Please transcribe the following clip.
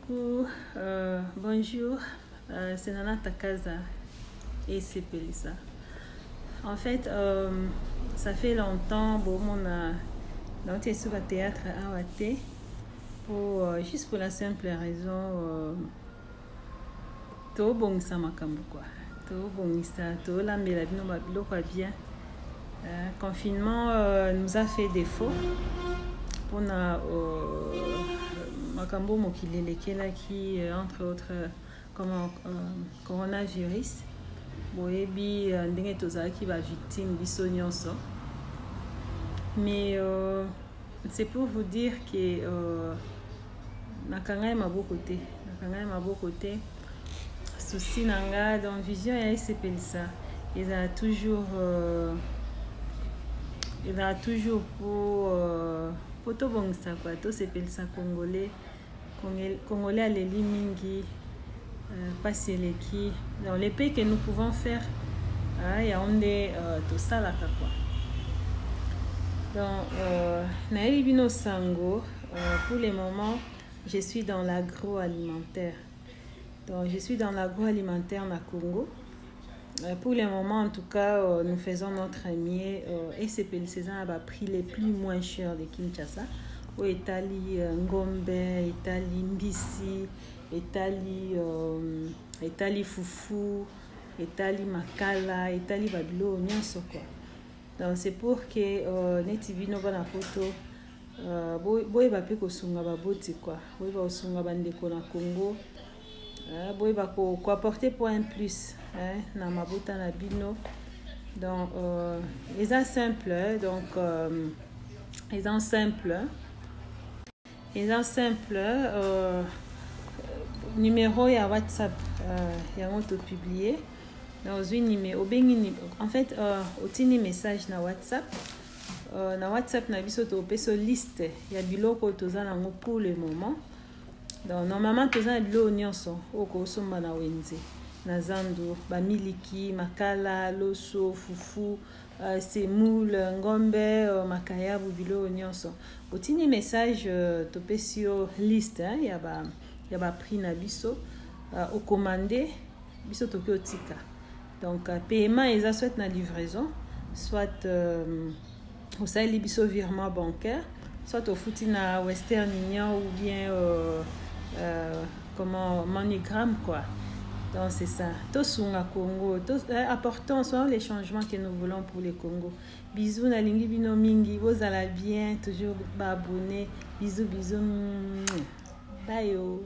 Coucou, bonjour, c'est Nana Takaza et c'est Pelissa. En fait, ça fait longtemps que on a sur le théâtre à Wate juste pour la simple raison to bongisa makambo quoi. To bongisa, to lambela bino biloko bien. Confinement nous a fait défaut pour makambo mokilele qui entre autres comme coronavirus boyebi ndenge tozalaki ba victime biso nyonso. Mais c'est pour vous dire que nakanga maboko te souci nanga dans vision ya SPLSA il a toujours pour to bongisa quoi to SPLSA congolais à l'eli mingi passer les qui dans les pays que nous pouvons faire il y a onde to salaka quoi. Donc naeli bino sango pour le moment je suis dans l'agroalimentaire. Donc je suis dans l'agroalimentaire na Congo. Pour le moment, en tout cas, nous faisons notre mieux. SPLSA a pris les plus moins chers de Kinshasa. Au Italie, Ngombe, Italie, Mbisi, Italie Foufou, Italie Makala, Italie Babilo, Nyonso quoi. Donc c'est pour que Netibino bana poto boy ba pe ko sunga ba boti quoi. Boy ba sunga bandeko na Congo. Boy ba ko apporter point plus na mabuta na bino. Donc ils sont simples donc ils sont simples numéro ya WhatsApp ya on to publier dans une numéro en fait otini message na WhatsApp na biso to peso liste ya biloko tozana ngo pour le moment. Donc normalement tozana bilo nyonso oko somba na wenze na zando ba miliki makala loso fufu semoule ngombe makayabu bilo nyonso otini message to pesio liste ya ba prix na biso au commander biso to ki otika. Donc paiement eza soit na livraison soit au sali biso virement bancaire soit au futi na Western Union ou bien comment MoneyGram quoi. Donc c'est ça. Tosunga Congo, apportons les changements que nous voulons pour le Congo. Bisous na lingi bino mingi, vous allez bien, toujours abonner. Bisous. Bye yo.